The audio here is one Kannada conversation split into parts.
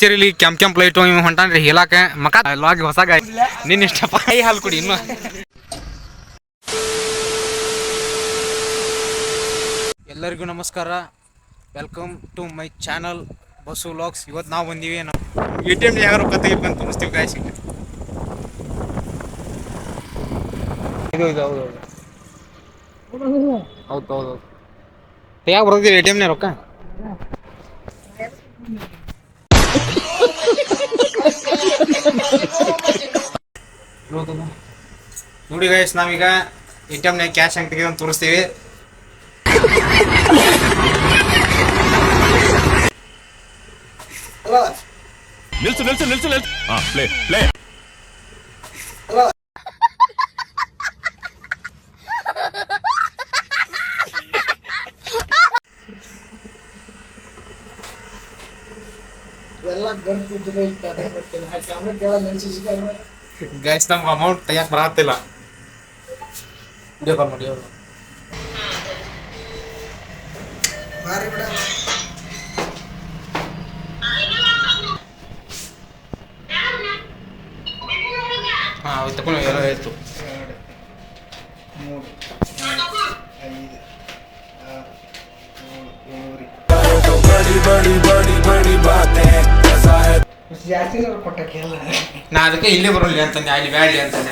ಚರಿಲಿ ಕೆಂಪ್ ಲೈಟ್ ಹೊಂಟಾನ್ರಿ ಹೇಳಾಕ ಮಕ ಲಾಗಿ ಹೊಸ ಗಾಯ ನಿನ್ನ ಇಷ್ಟಪ್ಪ ಕೈ ಹಾಲು ಕುಡಿ ಇನ್ನು ಎಲ್ಲರಿಗೂ ನಮಸ್ಕಾರ. Welcome to my channel Basu vlogs. ಇವತ್ತು ನಾವು ಬಂದೀವಿ ATM ಯಾರು ರೊಕ್ಕ ತೆಗಿಬೇಕಂತ ತೋರಿಸ್ತೀವಿ ಗಾಯ್ಸ್. ಇದು ಹೌದು ತೆಗಿಯಾಕ ಬರ್ತೀವಿ ATM ರೊಕ್ಕ. ನೋಡಿ ಗೈಸ್, ನಾವೀಗ ATM ಕ್ಯಾಶ್ ಹೆಂಗೆ ತೆಗೆದು ತೋರಿಸ್ತೀವಿ. ನಿಲ್ಸು ಪ್ಲೇ ಗೈಸ್ ನಮ್ಗೆ ಅಮೌಂಟ್ ತೆಗಿಯಕ್ಕೆ ಬರತ್ತಿಲ್ಲ. ಹಾಂ ತಗೊಂಡು ಎಲ್ಲ ಆಯಿತು. ನಾ ಅದಕ್ಕೆ ಇಲ್ಲೇ ಬರೋಲ್ಲ ಅಂತಂದೆ, ಅಲ್ಲಿ ಬ್ಯಾಡ್ಲಿ ಅಂತಂದೆ.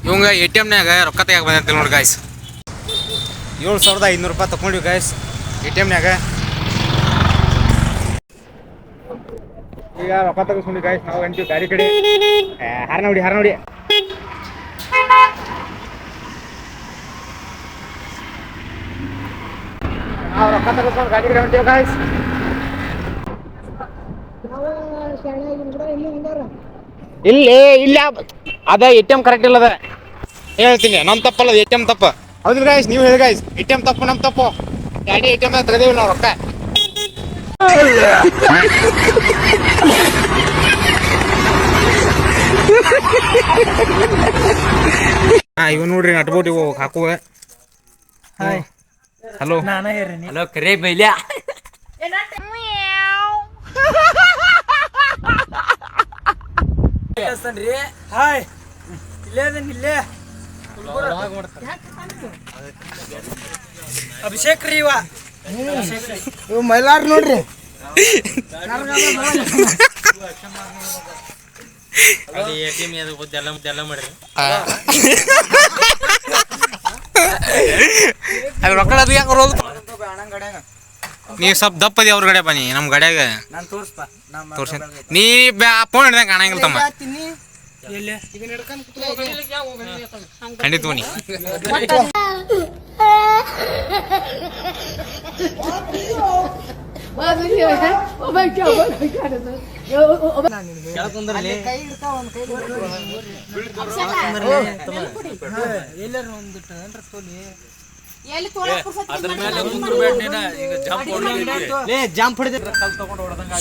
ಇವಂಗ ATMನ್ಯಾಗ ರೊಕ್ಕ ತೆಗಿಯಾಕ ಬಂದಿರ್ತೀವಿ ನೋಡಿ ಗಾಯ್ಸ್. 7,500 ರೂಪಾಯಿ ತಗೊಂಡಿವಿ ಗಾಯ್ಸ್ ATMನ್ಯಾಗ. ಈಗ ರೊಕ್ಕ ತೆಗಿಸ್ಕೊಂಡು ಗಾಯ್ಸ್ ನಾವು ಅಂತೀವಿ ಗಾಡಿ ಕಡೆ. ಹಾರ ನೋಡಿ ನಾವು ರೊಕ್ಕ ತೆಗಿಸ್ಕೊಂಡು ಗಾಡಿ ಕಡೆ ಹೊಂಟೀವಿ ಗಾಯ್ಸ್. ಇಲ್ಲ ಅದ ATM ಕರೆಕ್ಟ್ ಇಲ್ಲ. ಅದ ಹೇಳ್ತೀನಿ, ನಮ್ಮ ತಪ್ಪಲ್ಲ, ATM ತಪ್ಪ. ಹೌದಿಲ್ಲ ಗಾಯ್ಸ್, ನೀವು ಹೇಳಿ ಗಾಯ್ಸ್, ATM ತಪ್ಪು ನಮ್ಮ ತಪ್ಪು. ಗಾಡಿ ATM ತೆಗೆದೇವಿ ನಾವು ರೊಕ್ಕ. ಇವ್ ನೋಡ್ರಿ ನಟ್ಬೋಟ್ ಇವು ಹಾಕುವ. ಹಲೋ ಹಲೋ ಕರೆ ಬೈಲ್ಯಾ. ಅಭಿಷೇಕ್ ರೀ ಮೈಲಾರ್ ನೋಡ್ರಿ. ಅದು ರೊಕ್ಕ ಅದು ಯಾಕೆ ಬರೋದು? ನೀವು ಸ್ವಲ್ಪ ದಪ್ಪದಿ ಅವ್ರ ಗಡೆ ಬನ್ನಿ, ನಮ್ಮ ಗಡ್ಯಾಗ ತೋರ್ಸಿ. ನೀ ಫೋನ್ ಹಿಡ್ದಂಗೆ ಕಾಣಂಗಿಲ್ಲ ತಮ್ಮ. ಖಂಡಿತ ಬನ್ನಿ.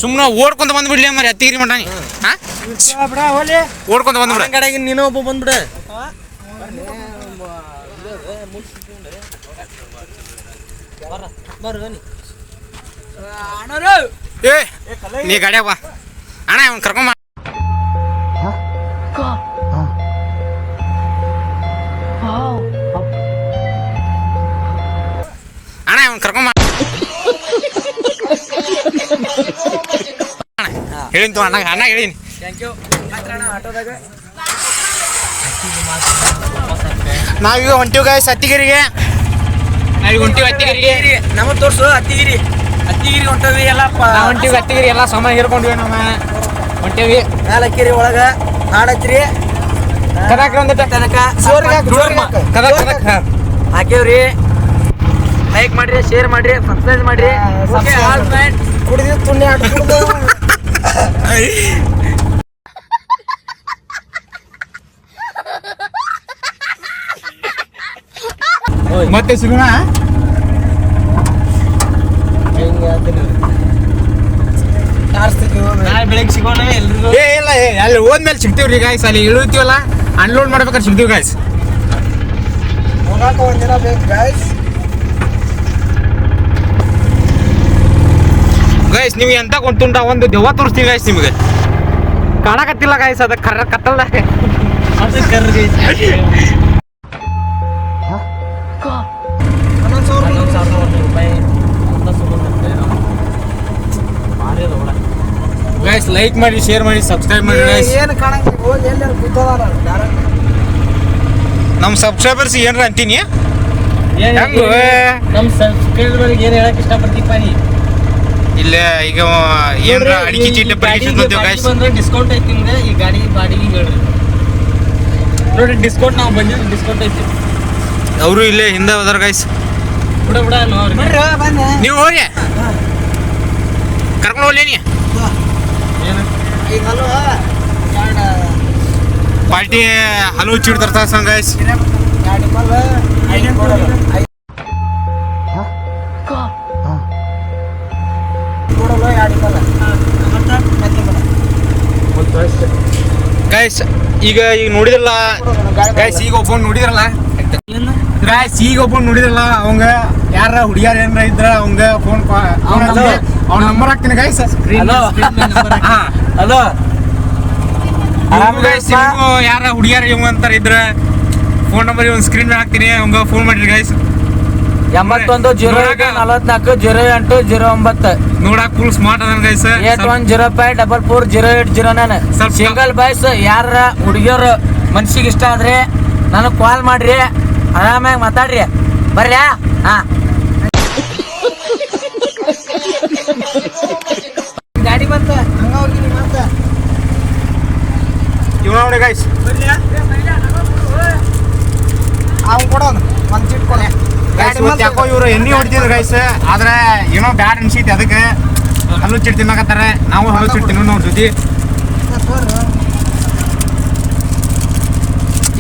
ಸುಮ್ನ ಓಡ್ಕೊಂತ ಬಂದ್ಬಿಡ್ಲಿ ಮರಿ ಹತ್ತಿಗಿರಿ ಮಟಾನಿ. ಓಡ್ಕೊಂತ ಬಂದ್ಬಿಡ ಕಡೆಗೆ ನೀನು ಒಬ್ಬ ಬಂದ್ಬಿಡ. ಏ ನೀ ಗಾಡ್ಯಾಗ ಬಾ ಅಣ್ಣ, ಅವ್ನು ಕರ್ಕೊಂಬ. ಅಣ್ಣ ಅವ್ನು ಕರ್ಕೊಂಬ. ಹೇಳಿಂತು ಅಣ್ಣ ಹೇಳಿನಿ. ನಾವೀಗ ಹೊಂಟಿವಿ ಗಾಯ್ಸ್ ಹತ್ತಿಗಿರಿಗೆ. ನಮಗ್ ತೋರ್ಸು ಹತ್ತಿಗಿರಿ ಹೊಂಟವಿ ಎಲ್ಲ ಹೊಂಟಿವಿ. ಹತ್ತಿಗಿರಿ ಎಲ್ಲ ಸಾಮಾನು ಹಿರ್ಕೊಂಡಿವಿ. ನಮ್ಮ ಹೊಂಟೇವಿ ನಾಲ್ಕಿರಿ ಒಳಗ ಹಾಡತ್ರಿ ತನಕ ಹಾಕೇವ್ರಿ. ಲೈಕ್ ಮಾಡ್ರಿ, ಶೇರ್ ಮಾಡ್ರಿ, ಸಬ್ಸ್ಕ್ರೈಬ್ ಮಾಡ್ರಿ. ಕುಡಿದ ತುಣ್ಣಿ ಮತ್ತೆ ಸಿಗೋಣ. ಬೆಳಗ್ಗೆ ಸಿಗೋಣ ಎಲ್ರಿಗೂ. ಇಲ್ಲ ಅಲ್ಲಿ ಹೋದ್ಮೇಲೆ ಸಿಗ್ತೀವ್ರಿ ಗಾಯ್ಸ್. ಅಲ್ಲಿ ಇಳಿತೀವಲ್ಲ ಅನ್ಲೋಡ್ ಮಾಡ್ಬೇಕಾದ್ರೆ ಸಿಗ್ತೀವಿ ಗಾಯ್ಸ್. ಒಂದಿನ ಬೇಕು ಗಾಯ್ಸ್. ಗೈಸ್ ನೀವು ಎಂತ ಕೊಂತುಂಟ ಒಂದು ದೆವ್ವ ತೋರಿಸ್ತೀವಿ ಗಾಯ್ಸ್. ನಿಮಗೆ ಕಾಣಕತ್ತಿಲ್ಲ ಗಾಯ್ಸ್, ಅದ ಕತ್ತಲ್ದಾಗ ಅದು ಕರ್ರಿ ಗೈಸ್ ಲೈಕ್ ಮಾಡಿ, ಶೇರ್ ಮಾಡಿ, ಸಬ್ಸ್ಕ್ರೈಬ್ ಮಾಡಿ ಗೈಸ್. ಏನು ಕಾಣಂಗಿಲ್ಲ, ಹೋಗಿ ಎಲ್ಲರೂ ಕೂತದಾರ ನಮ್ಮ ಸಬ್ಸ್ಕ್ರೈಬರ್ಸ್ ಏನ್ರ ಅಂತೀನಿ. ನಮ್ಮ ಸಬ್ಸ್ಕ್ರೈಬರ್ಗೆ ಏನು ಹೇಳಕ್ ಇಷ್ಟಪಡ್ತೀಪ್ಪ ನೀ? ಇಲ್ಲ ಈಗ ಏನ್ರ ಅಡಿಕೆ ಚೀಟಿ ಪರೀಕ್ಷೆ ಗಾಯ್ಸ್. ಡಿಸ್ಕೌಂಟ್ ಐತಿ ನಿಮ್ಗೆ. ಈ ಗಾಡಿ ಬಾಡಿಗೆ ಹೇಳ್ರಿ ನೋಡಿ, ಡಿಸ್ಕೌಂಟ್ ನಾವು ಬಂದಿದ್ದು ಡಿಸ್ಕೌಂಟ್ ಐತಿ. ಅವರು ಇಲ್ಲೇ ಹಿಂದೆ ಹೋದಾರ ಗಾಯ್ಸ್. ಬಿಡ ನೋಡ್ರಿ, ಬನ್ನಿ. ನೀವು ಹೋಗಿ ಕರ್ಕೊಂಡು ಹೋಗ್ಲೇನಿ. ಏನು ಈಗ ಅಲ್ವಾ ಎರಡು ಪಾರ್ಟಿ ಹಲವು ಚೀಟ್ ತರ್ತಾರ ಸಂಗ ಗಾಯ್ಸ್. ಎರಡು ಇಪ್ಪಲ್ಲ ಐದು ಕೊಡೋದು. ಕೊಡೋದು ಎರಡು ಇಪ್ಪಲ್ಲ ಗಾಯ್ಸ್. ಈಗ ನೋಡಿದ್ರಲ್ಲ ಗಾಯ್ಸ್, ಈಗ ಒಬ್ಬನ್ ನೋಡಿದ್ರಲ್ಲ ಗಾಯ್ಸ್, ಈಗ ಒಬ್ಬನ್ ನೋಡಿದ್ರಲ್ಲ ಅವಂಗ ಯಾರ ಹುಡುಗಿಯಾರ ಏನಾರ ಇದ್ರ ಅವಂಗ ಫೋನ್ ಅವ್ನ ನಂಬರ್ ಹಾಕ್ತೀನಿ ಗಾಯ್ಸ್. ಹಲೋ ಗಾಯ್ಸ್, ಯಾರ ಹುಡುಗಿಯಾರ ಇವ್ ಅಂತಾರ ಇದ್ರ ಫೋನ್ ನಂಬರ್ ಒಂದು ಸ್ಕ್ರೀನ್ ಮೇಲೆ ಹಾಕ್ತೀನಿ, ಅವಂಗ ಫೋನ್ ಮಾಡಿರಿ ಗಾಯ್ಸ್. 81 ನೋಡಕ್ ಫುಲ್ ಸ್ಮಾರ್ಟ್ ಅದ ಗೈಸ್. 8105440809 ಸಿಂಗಲ್ ಬಾಯ್ಸ್ ಯಾರ ಹುಡುಗಿಯರು ಮನ್ಸಿಗೆ ಇಷ್ಟ ಆದ್ರೆ ನನಗೆ ಕಾಲ್ ಮಾಡ್ರಿ, ಆರಾಮಾಗಿ ಮಾತಾಡ್ರಿ. ಬರ್ರ್ಯಾ? ಹಾ ಗಾಡಿ ಬಂತ ಹಂಗ ಹೋಗಿನಿ ಮತ್ತ ಇವ್ ನೋಡಿ ಗೈಸ್, ಅವ್ನು ಕೊಡೋನು ಒಂದು ಸೀಟ್ ಕೊಡ. ಯಾಕೋ ಇವ್ರು ಎಣ್ಣೆ ಹೊಡಿತಿದ್ರು ಗೈಸ್, ಆದ್ರೆ ಏನೋ ಬ್ಯಾಡ್ ಅನ್ಸೈತಿ, ಅದಕ್ಕೆ ಹಲ್ಲು ಚಿಟ್ ತಿನ್ನಕತ್ತಾರ. ನಾವು ಹಲ್ಲು ಚಿಟ್ ತಿನ್ನೋ ಅವ್ರ ಜೊತೆ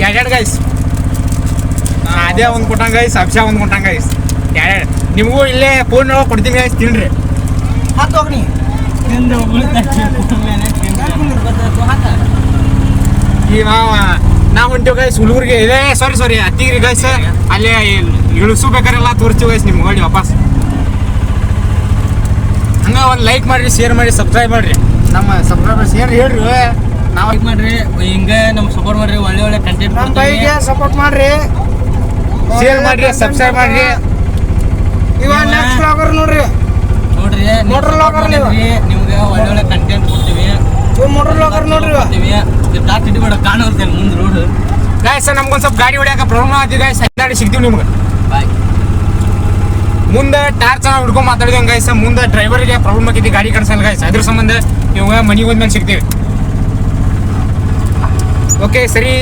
ಎರಡೆರಡು ಗೈಸ್. ಅದೇ ಒಂದು ಕೊಟ್ಟಂಗ ಗೈಸ್, ಅಭಿಷಾ ಒಂದು ಕೊಟ್ಟಂಗ ಗೈಸ್, ಎರಡೆರಡು. ನಿಮಗೂ ಇಲ್ಲೇ ಫೋನ್ ಕೊಡ್ತೀನಿ ಗೈಸ್, ತಿನ್ರಿ. ಹತ್ತು ಹೋಗ್ನಿ ಈಗ ನಾವು ಹೊಂಟೀವಿ ಗೈಸ್ ಹುಡುಗರಿಗೆ. ಇದೇ ಸಾರಿ ಅತ್ತಿಗಿರಿ ಗೈಸ್, ಅಲ್ಲೇ ಇಳಿಸಬೇಕಾರೆಲ್ಲ ತೋರಿಸ್ತೀವಿ ಗೈಸ್ ನಿಮ್ಗೆ ಹೊಡಿ ವಾಪಸ್. ಹಂಗ ಒಂದು ಲೈಕ್ ಮಾಡ್ರಿ, ಶೇರ್ ಮಾಡಿ, ಸಬ್ಸ್ಕ್ರೈಬ್ ಮಾಡ್ರಿ. ನಮ್ಮ ಸಬ್ಸ್ಕ್ರೈಬರ್ಸ್ ಏನು ಹೇಳ್ರಿ, ನಾವು ಲೈಕ್ ಮಾಡ್ರಿ, ಹಿಂಗೆ ನಮ್ಗೆ ಸಪೋರ್ಟ್ ಮಾಡ್ರಿ, ಒಳ್ಳೆ ಕಂಟೆಂಟ್ ನಮ್ಮ ಬೈಗೆ ಸಪೋರ್ಟ್ ಮಾಡ್ರಿ, ಶೇರ್ ಮಾಡ್ರಿ, ಸಬ್ಸ್ಕ್ರೈಬ್ ಮಾಡ್ರಿ. ಇವಾಗ ನೆಕ್ಸ್ಟ್ ಬ್ಲಾಗರ್ ನೋಡ್ರಿ, ನೋಡ್ರಿ. Motor vlogger ನೀವು. ನಿಮ್ಗೆ ಒಳ್ಳೆ ಕಂಟೆಂಟ್ ಕೊಡ್ತೀವಿ. ಮೋಟರ್ ಬ್ಲಾಗರ್ ನೋಡ್ರಿ. ದಾಟ್ ಇಟ್ಬೇಡ, ಕಾಣೋರ್ತೇನೆ ಮುಂದೆ ರೋಡ್. ಗಾಯ್ಸ್ ನಮ್ಗೊಂದು ಸ್ವಲ್ಪ ಗಾಡಿ ಹೊಡ್ಯಾಕ ಪ್ರಾಬ್ಲಮ್ ಆಗ್ತಿದೆ ಗಾಯ್ಸ್, ಗಾಡಿ ಸಿಗ್ತೀವಿ ನಿಮ್ಗೆ. ಬಾಯ್. ಮುಂದೆ ಟಾರ್ ಚೆನ್ನಾಗಿ ಹುಡ್ಕೊಂಡು ಮಾತಾಡಿದ್ವಿ ಗೈಸ್. ಮುಂದೆ ಡ್ರೈವರ್ಗೆ ಪ್ರಾಬ್ಲಮ್ ಆಗಿದೆ, ಗಾಡಿ ಕಳ್ಸಲ್ಲ ಗೈಸ್. ಅದ್ರ ಸಂಬಂಧ ಇವಾಗ ಮನೆಗೆ ಹೋದ್ಮೇಲೆ ಸಿಗ್ತೀವಿ. ಓಕೆ ಸರಿ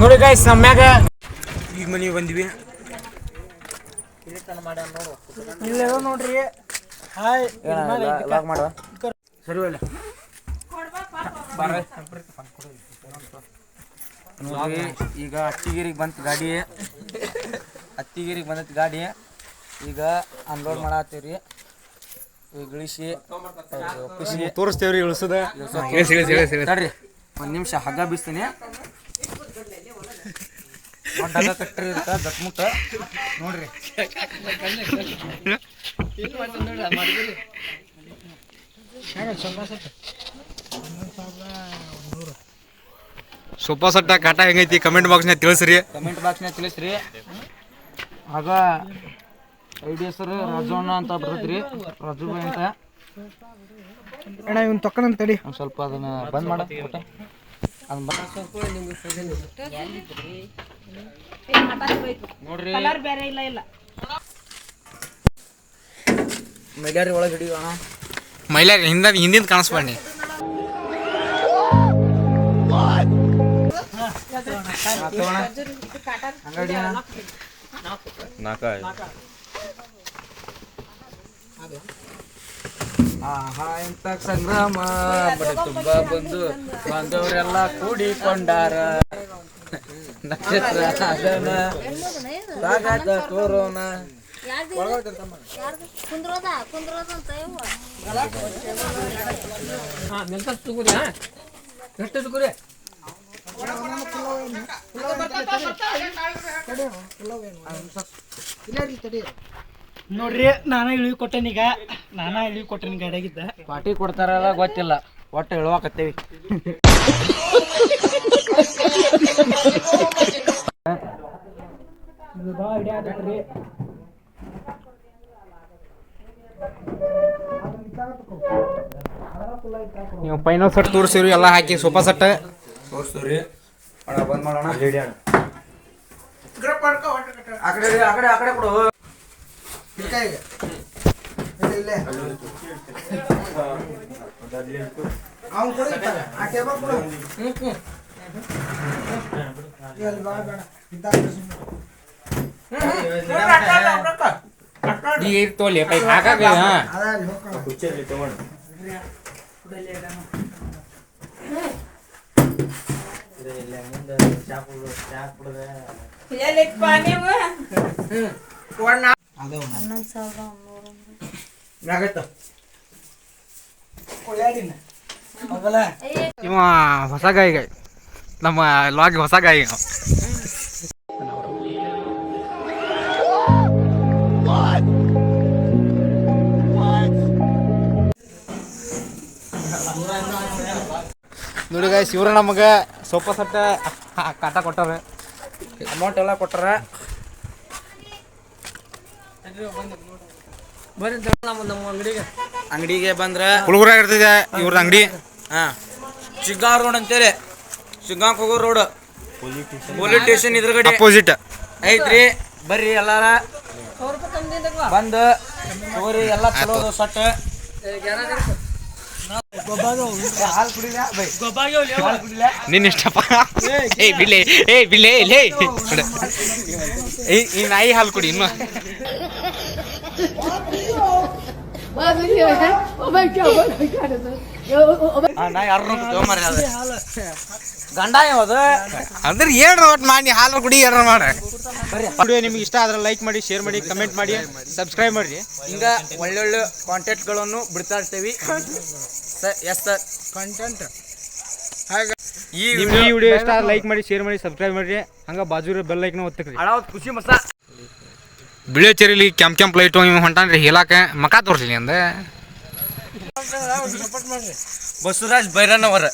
ನೋಡಿ ಗೈಸ್, ನಮ್ಮ ಮ್ಯಾಗ ಈಗ ಮನೆಗೆ ಬಂದ್ವಿ. ಇಲ್ಲೆಲ್ಲ ನೋಡ್ರಿ. ಹಾಯ್ ಮಾಡುವ ಸರಿ ಒಳ್ಳೆ ನೋಡ್ರಿ. ಈಗ ಹತ್ತಿಗಿರಿಗೆ ಬಂತು ಗಾಡಿ, ಹತ್ತಿಗಿರಿಗೆ ಬಂದೈತಿ ಗಾಡಿ. ಈಗ ಅನ್ಲೋಡ್ ಮಾಡತ್ತೀವ್ರಿ. ಈಗ ಇಳಿಸಿ ಖುಷಿ ತೋರಿಸ್ತೇವ್ರಿ ಇಳಿಸೋದ. ತಡ್ರಿ ಒಂದು ನಿಮಿಷ, ಹಗ್ಗ ಬೀಸ್ತೀನಿ. ದೊಡ್ಡ ಹಗ್ಗ ಕಟ್ಟ್ರಿ ಇರ್ತ ದಟ್ಮುಟ್ಟ ನೋಡ್ರಿ. ಸೋಫಾ ಸೆಟ್ಟ ಕಾಟ ಹೆಂಗೈತಿ ಕಮೆಂಟ್ ಬಾಕ್ಸ್ನಾಗ ತಿಳಿಸ್ರಿ. ಕಮೆಂಟ್ ಬಾಕ್ಸ್ನಾಗ ತಿಳಿಸ್ರಿ. ಆಗ ಐಡಿ ಹೆಸರು ರಾಜಣ್ಣ ಅಂತ ಬರ್ತೈತ್ರಿ, ರಾಜುಬಾಯಿ ಅಂತ. ಅಣ್ಣ ಇವ್ನು ತಕ್ಕನಂತ ತಡಿ. ಒಂದು ಸ್ವಲ್ಪ ಅದನ್ನ ಬಂದ್ ಮಾಡ ಅದನ್ನ ನೋಡ್ರಿ. ಮೈಲಾರಿ ಒಳಗೆ ಹಿಡಿಯೋಣ. ಮೈಲಾಗ ಹಿಂದಿಂದ ಕಾಣಿಸ್ಬಾಣಿ. ಆಹಾ ಇಂತ ಸಂಗ್ರಾಮ ಬಡ ತುಂಬಾ ಬಂದು ಬಾಂಧವರೆಲ್ಲ ಕೂಡಿಕೊಂಡಾರ. ನಕ್ಷತ್ರ ಅದನ ಸಾಗಾಟ ತೋರೋಣ ಕುಂದ್ರೋದ ಅಂತ ಯವ್ವ ಹಾ ನೆಲ್ಸ ತುಗುರಿ ಹಾ ಎಷ್ಟು ತುಗುರಿ ನೋಡ್ರಿ ನಾನ ಇಳಿವಿ ಕೊಟ್ಟೆನೀಗ ಗಾಡಿಯಾಗಿದ್ದ ಪಾರ್ಟಿ ಕೊಡ್ತಾರಲ್ಲ ಗೊತ್ತಿಲ್ಲ ಒಟ್ಟು ಹೇಳುವಾಕತ್ತೇವಿ ಇದು ಭಾಳ ಐಡಿಯಾ ಆಗತ್ರಿ ನೀವು ಫೈನಲ್ ಸೆಟ್ ತೋರಿಸಿರಿ ಎಲ್ಲ ಹಾಕಿ ಸೋಫಾ ಸೆಟ್ ತೋರಿಸ್ತೀವ್ರಿ ಅಣ್ಣ ಬಂದ್ ಮಾಡೋಣ ಆ ಕಡೆ ಕೊಡು ಈ ತೋಲಿ ಹಾಕಾಗ ಇವ ಹೊಸ ಗಾಯಿಗ ನಮ್ಮ ಲಾಗ್ ಹೊಸ ಗಾಯಿಗ ನೋಡಿ ಗಾಯ್ಸ್ ಇವ್ರ ನಮಗೆ ಸೋಫಾ ಸೆಟ್ ಕಾಟ ಕೊಟ್ಟಾರ ಅಮೌಂಟ್ ಎಲ್ಲ ಕೊಟ್ಟಾರ ಬರ್ರಿ ನಮ್ಮ ಅಂಗಡಿಗೆ ಬಂದ್ರೆ ಹುಡುಗರಾಗ ಇರ್ತದೆ ಇವ್ರದ್ದು ಅಂಗಡಿ ಹಾ ಶಿಗ್ಗಾಂವ್ ರೋಡ್ ಅಂತೇಳಿ ಶಿಗ್ಗಾಂವ್ ಹೋಗೋ ರೋಡ್ ಪೊಲೀಸ್ ಸ್ಟೇಷನ್ ಇದ್ರಗಡೆ ಅಪೋಸಿಟ್ ಐತ್ರಿ ಬರ್ರಿ ಎಲ್ಲಾರ ಬಂದು ತಗೋರಿ ಎಲ್ಲ ಚಲೋ ಸಟ್ ನಿನ್ನ ಇಷ್ಟಪ್ಪ ಬಿಲ್ಲೆ ಈ ನಾಯಿ ಹಾಲು ಕುಡಿ ಇನ್ನು ಗಂಡ ಯಾವ್ದು ಅಂದ್ರೆ ಏನ್ರ ಒಟ್ಟು ಮಾಡಿ ಹಾಲು ಕುಡಿ ಏನಾರ ಮಾಡ ವಿಡಿಯೋ ನಿಮ್ಗೆ ಇಷ್ಟ ಆದ್ರೆ ಲೈಕ್ ಮಾಡಿ ಶೇರ್ ಮಾಡಿ ಕಮೆಂಟ್ ಮಾಡಿ ಸಬ್ಸ್ಕ್ರೈಬ್ ಮಾಡಿ ಹಿಂಗ ಒಳ್ಳೊಳ್ಳೆ ಕಾಂಟೆಂಟ್ಗಳನ್ನು ಬಿಡ್ತಾ ಇರ್ತೀವಿ ಎಸ್ ಸರ್ ಕಂಟೆಂಟ್ ನಿಮ್ಗೆ ಈ ವಿಡಿಯೋ ಇಷ್ಟ ಲೈಕ್ ಮಾಡಿ ಶೇರ್ ಮಾಡಿ ಸಬ್ಸ್ಕ್ರೈಬ್ ಮಾಡಿ ಹಂಗ ಬಾಜು ಬೆಲ್ ಐಕನ್ ಒತ್ತಕ್ರಿ ಹಳಾವ್ ಖುಷಿ ಮಸ ಬಿಳಿಯೋ ಚೆರಿಲಿ ಕೆಂಪ್ ಲೈಟು ಇವ್ ಹೊಂಟಾನ್ರಿ ಹೇಳಾಕ ಮಕ ತೋರ್ಸಲಿ ಅಂದ ಬಸವರಾಜ್ ಬೈರನ್ ಅವರ